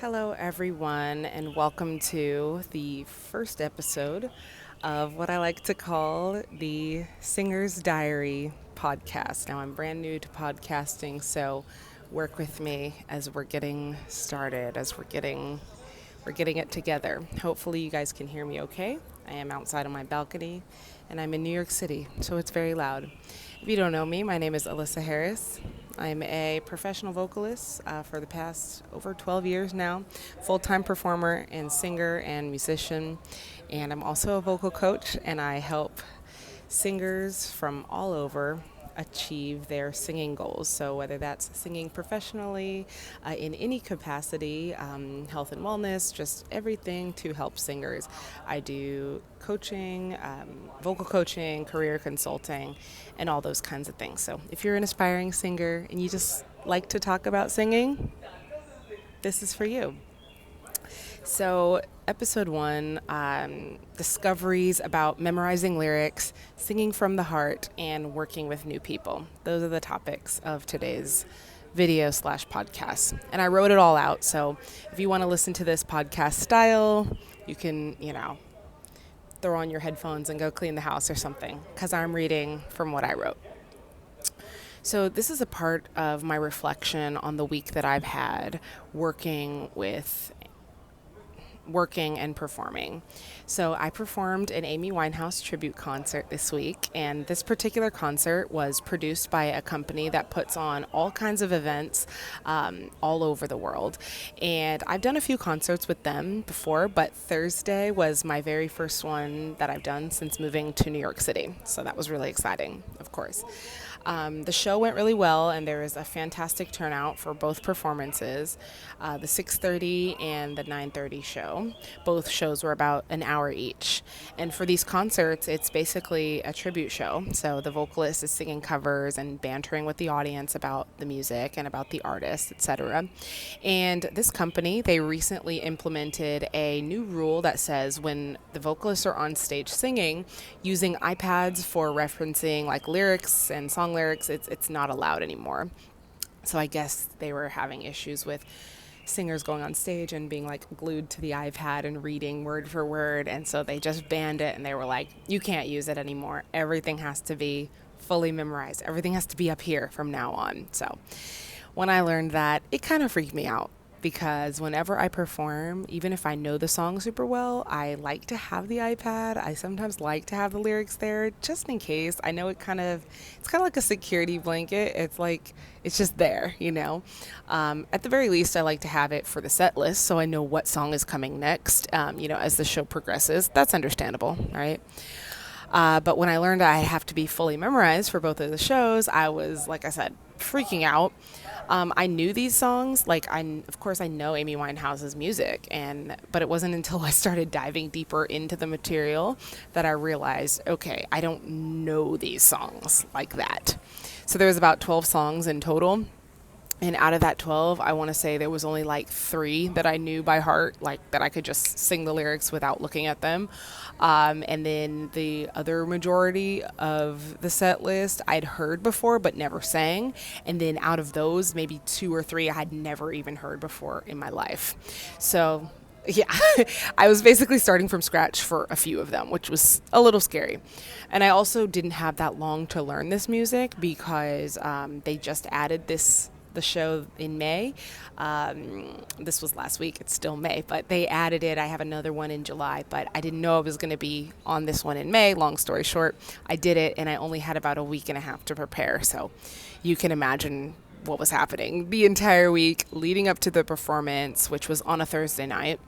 Hello, everyone, and welcome to the first episode of what I like to call the Singer's Diary podcast. Now, I'm brand new to podcasting, so work with me as we're getting started, as we're getting it together. Hopefully, you guys can hear me okay. I am outside on my balcony, and I'm in New York City, so it's very loud. If you don't know me, my name is Alyssa Harris. I'm a professional vocalist for the past over 12 years now, full-time performer and singer and musician. And I'm also a vocal coach, and I help singers from all over achieve their singing goals. So, whether that's singing professionally, in any capacity, health and wellness, just everything to help singers. I do coaching, vocal coaching, career consulting, and all those kinds of things. So, if you're an aspiring singer and you just like to talk about singing, this is for you. So, episode one, discoveries about memorizing lyrics, singing from the heart, and working with new people. Those are the topics of today's video slash podcast. And I wrote it all out. So, if you want to listen to this podcast style, you can, throw on your headphones and go clean the house or something, because I'm reading from what I wrote. So, this is a part of my reflection on the week that I've had working and performing. So I performed an Amy Winehouse tribute concert this week, and this particular concert was produced by a company that puts on all kinds of events all over the world. And I've done a few concerts with them before, but Thursday was my very first one that I've done since moving to New York City. So that was really exciting, of course. The show went really well, and there was a fantastic turnout for both performances, the 6:30 and the 9:30 show. Both shows were about an hour each. And for these concerts, it's basically a tribute show. So the vocalist is singing covers and bantering with the audience about the music and about the artist, etc. And this company, they recently implemented a new rule that says when the vocalists are on stage singing, using iPads for referencing like lyrics and song lyrics, it's not allowed anymore. So I guess they were having issues with singers going on stage and being like glued to the iPad and reading word for word, and so they just banned it, and they were like, you can't use it anymore. Everything has to be fully memorized. Everything has to be up here from now on. So when I learned that, it kind of freaked me out, because whenever I perform, even if I know the song super well, I like to have the iPad. I sometimes like to have the lyrics there just in case. I know it's kind of like a security blanket. It's like it's just there. At the very least, I like to have it for the set list so I know what song is coming next, as the show progresses. That's understandable, right? But when I learned I have to be fully memorized for both of the shows, I was, like I said, freaking out. I knew these songs, of course I know Amy Winehouse's music, but it wasn't until I started diving deeper into the material that I realized, okay, I don't know these songs like that. So there was about 12 songs in total. And out of that 12, I want to say there was only like 3 that I knew by heart, like that I could just sing the lyrics without looking at them. And then the other majority of the set list I'd heard before but never sang. And then out of those, maybe 2 or 3 I had never even heard before in my life. So yeah, I was basically starting from scratch for a few of them, which was a little scary. And I also didn't have that long to learn this music because they just added the show in May. This was last week. It's still May, but they added it. I have another one in July, but I didn't know I was going to be on this one in May. Long story short, I did it, and I only had about a week and a half to prepare. So you can imagine what was happening the entire week leading up to the performance, which was on a Thursday night.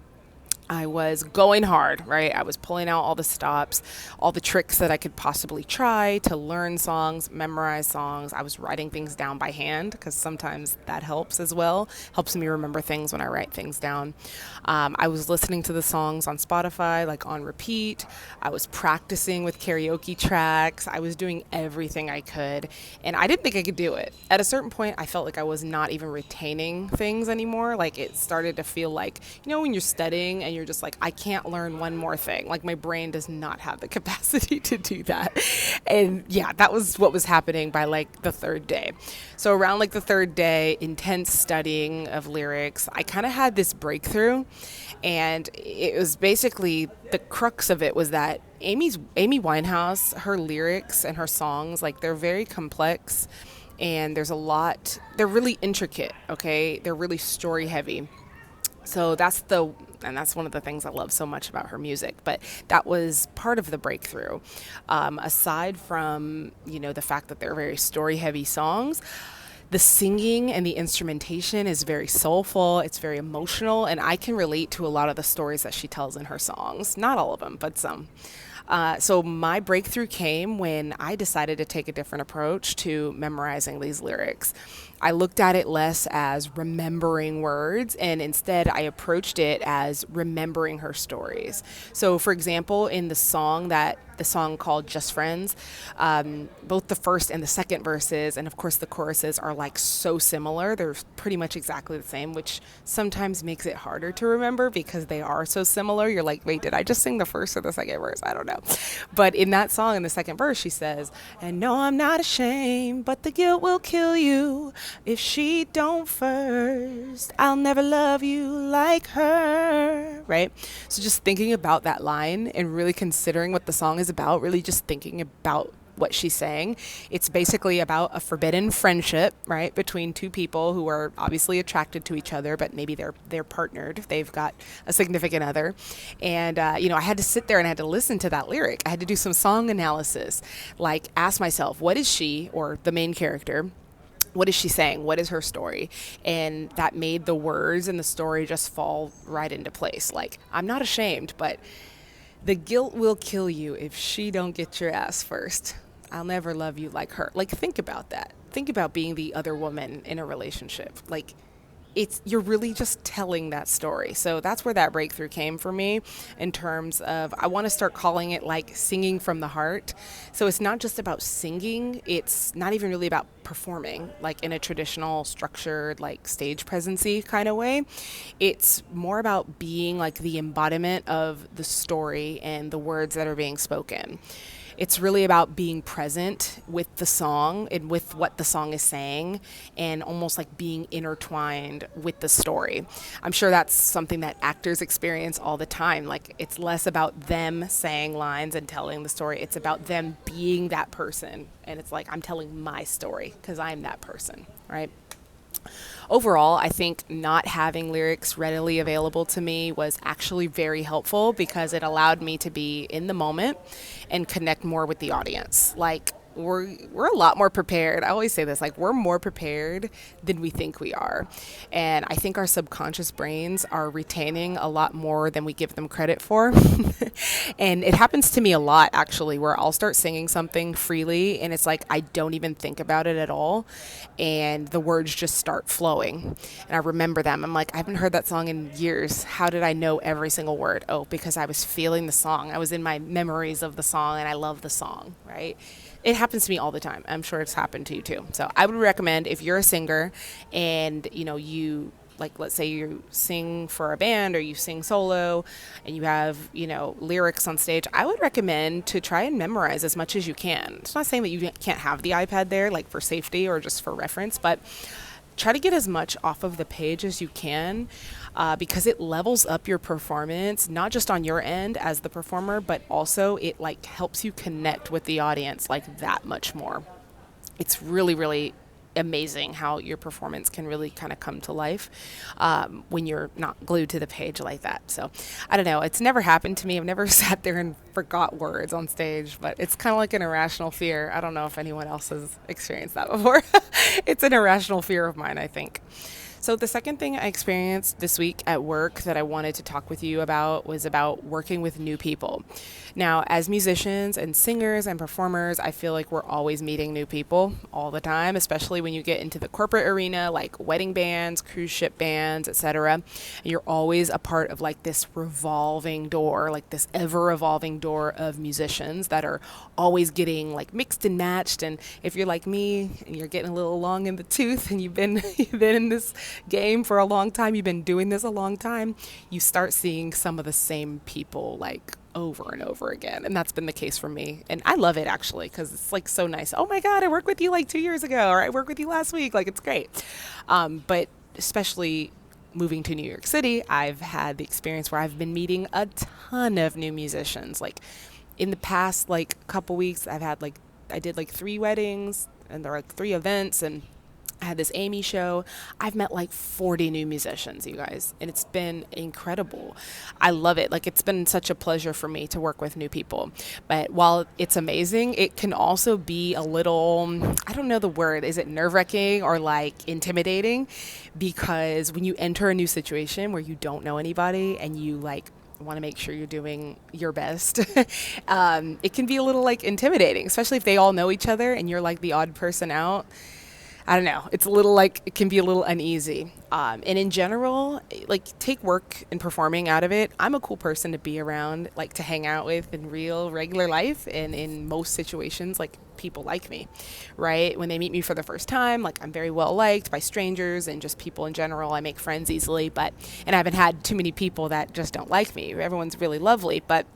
I was going hard, right? I was pulling out all the stops, all the tricks that I could possibly try to learn songs, memorize songs. I was writing things down by hand because sometimes that helps as well. Helps me remember things when I write things down. I was listening to the songs on Spotify, like on repeat. I was practicing with karaoke tracks. I was doing everything I could, and I didn't think I could do it. At a certain point, I felt like I was not even retaining things anymore. Like it started to feel like, when you're studying and you're just like, I can't learn one more thing. Like my brain does not have the capacity to do that. And yeah, that was what was happening by like the third day. So around like the third day, intense studying of lyrics, I kind of had this breakthrough. And it was basically the crux of it was that Amy Winehouse, her lyrics and her songs, like they're very complex and there's a lot, they're really intricate, okay? They're really story heavy. So that's one of the things I love so much about her music. But that was part of the breakthrough. Aside from, the fact that they're very story heavy songs, the singing and the instrumentation is very soulful. It's very emotional. And I can relate to a lot of the stories that she tells in her songs. Not all of them, but some. So my breakthrough came when I decided to take a different approach to memorizing these lyrics. I looked at it less as remembering words and instead I approached it as remembering her stories. So for example, in the song called Just Friends, both the first and the second verses and of course the choruses are like so similar. They're pretty much exactly the same, which sometimes makes it harder to remember because they are so similar. You're like, wait, did I just sing the first or the second verse? I don't know. But in that song, in the second verse, she says, and no, I'm not ashamed, but the guilt will kill you. If she don't first, I'll never love you like her, right? So just thinking about that line and really considering what the song is about, really just thinking about what she's saying. It's basically about a forbidden friendship, right, between two people who are obviously attracted to each other, but maybe they're partnered. They've got a significant other, and I had to sit there and I had to listen to that lyric. I had to do some song analysis, like ask myself, what is she or the main character? What is she saying? What is her story? And that made the words and the story just fall right into place. Like, I'm not ashamed, but the guilt will kill you if she don't get your ass first. I'll never love you like her. Like, think about that. Think about being the other woman in a relationship. Like, you're really just telling that story. So that's where that breakthrough came for me in terms of I want to start calling it like singing from the heart. So it's not just about singing. It's not even really about performing like in a traditional structured like stage presency kind of way. It's more about being like the embodiment of the story and the words that are being spoken. It's really about being present with the song and with what the song is saying and almost like being intertwined with the story. I'm sure that's something that actors experience all the time. Like it's less about them saying lines and telling the story. It's about them being that person. And it's like, I'm telling my story because I'm that person, right? Overall, I think not having lyrics readily available to me was actually very helpful because it allowed me to be in the moment and connect more with the audience. Like we're a lot more prepared. I always say this, like we're more prepared than we think we are. And I think our subconscious brains are retaining a lot more than we give them credit for. And it happens to me a lot actually, where I'll start singing something freely and it's like I don't even think about it at all and the words just start flowing and I remember them. I'm like, I haven't heard that song in years. How did I know every single word? Oh, because I was feeling the song. I was in my memories of the song and I love the song, right? It happens to me all the time. I'm sure it's happened to you too. So I would recommend if you're a singer and you like, let's say you sing for a band or you sing solo and you have, lyrics on stage, I would recommend to try and memorize as much as you can. It's not saying that you can't have the iPad there, like for safety or just for reference, but try to get as much off of the page as you can because it levels up your performance, not just on your end as the performer, but also it like helps you connect with the audience like that much more. It's really, really amazing how your performance can really kind of come to life when you're not glued to the page like that. So I don't know. It's never happened to me. I've never sat there and forgot words on stage, but it's kind of like an irrational fear. I don't know if anyone else has experienced that before. It's an irrational fear of mine, I think. So the second thing I experienced this week at work that I wanted to talk with you about was about working with new people. Now, as musicians and singers and performers, I feel like we're always meeting new people all the time, especially when you get into the corporate arena, like wedding bands, cruise ship bands, etc. And you're always a part of like this revolving door, like this ever evolving door of musicians that are always getting like mixed and matched. And if you're like me and you're getting a little long in the tooth and you've been in this game for a long time, you've been doing this a long time, you start seeing some of the same people like over and over again. And that's been the case for me. And I love it actually because it's like so nice. Oh my God, I worked with you like 2 years ago, or I worked with you last week. Like it's great. But especially moving to New York City, I've had the experience where I've been meeting a ton of new musicians. Like in the past like couple weeks, I did like 3 weddings and there are like 3 events, and I had this Amy show. I've met like 40 new musicians, you guys, and it's been incredible. I love it. Like, it's been such a pleasure for me to work with new people. But while it's amazing, it can also be a little, I don't know the word, is it nerve wracking or like intimidating? Because when you enter a new situation where you don't know anybody and you like, want to make sure you're doing your best. It can be a little like intimidating, especially if they all know each other and you're like the odd person out. I don't know. It's a little like, it can be a little uneasy. And in general, like take work and performing out of it. I'm a cool person to be around, like to hang out with in real, regular life. And in most situations, like people like me, right? When they meet me for the first time, like I'm very well liked by strangers and just people in general. I make friends easily, and I haven't had too many people that just don't like me. Everyone's really lovely, but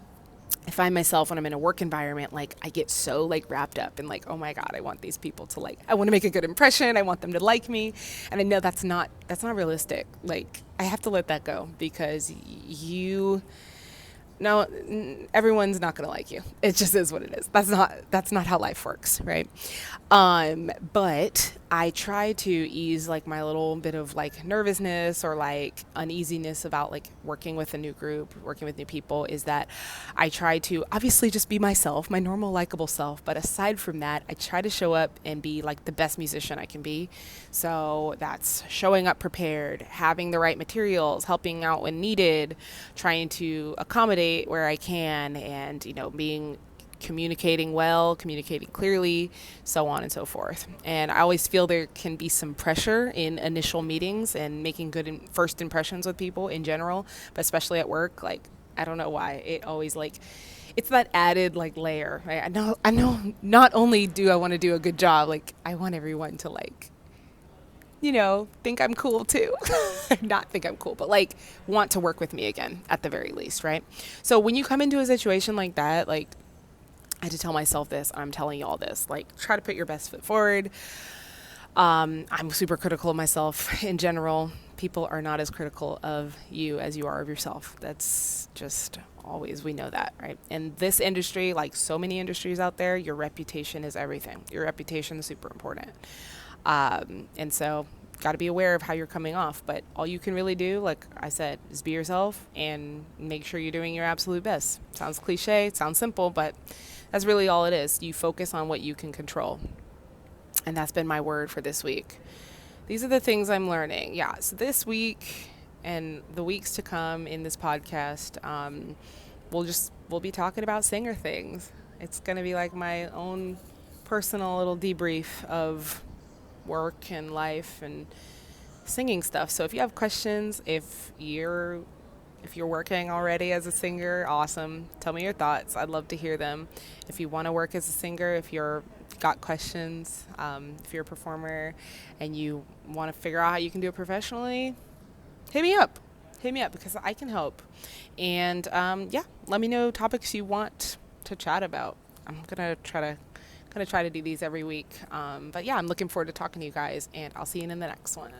I find myself when I'm in a work environment, like I get so like wrapped up in like, oh my God, I want these people to like, I want to make a good impression. I want them to like me. And I know that's not realistic. Like I have to let that go because no, everyone's not going to like you. It just is what it is. That's not how life works, right? But I try to ease like my little bit of like nervousness or like uneasiness about like working with a new group, working with new people, is that I try to obviously just be myself, my normal likable self. But aside from that, I try to show up and be like the best musician I can be. So that's showing up prepared, having the right materials, helping out when needed, trying to accommodate where I can, and being communicating well, communicating clearly, so on and so forth. And I always feel there can be some pressure in initial meetings and making good first impressions with people in general, but especially at work. Like, I don't know why it always like it's that added like layer, right? I know not only do I want to do a good job, like I want everyone to like think I'm cool too. Not think I'm cool, but like want to work with me again at the very least, right? So when you come into a situation like that, like I had to tell myself this, I'm telling you all this, like try to put your best foot forward. I'm super critical of myself in general. People are not as critical of you as you are of yourself. That's just always, we know that, right? In this industry, like so many industries out there, your reputation is everything. Your reputation is super important. And so got to be aware of how you're coming off. But all you can really do, like I said, is be yourself and make sure you're doing your absolute best. Sounds cliche, sounds simple, but that's really all it is. You focus on what you can control. And that's been my word for this week. These are the things I'm learning. Yeah, so this week and the weeks to come in this podcast, we'll be talking about singer things. It's going to be like my own personal little debrief of work and life and singing stuff. So if you have questions, if you're working already as a singer, awesome. Tell me your thoughts. I'd love to hear them. If you want to work as a singer, if you're got questions, if you're a performer and you want to figure out how you can do it professionally, hit me up because I can help. And let me know topics you want to chat about. I'm gonna try to do these every week. But yeah, I'm looking forward to talking to you guys, and I'll see you in the next one.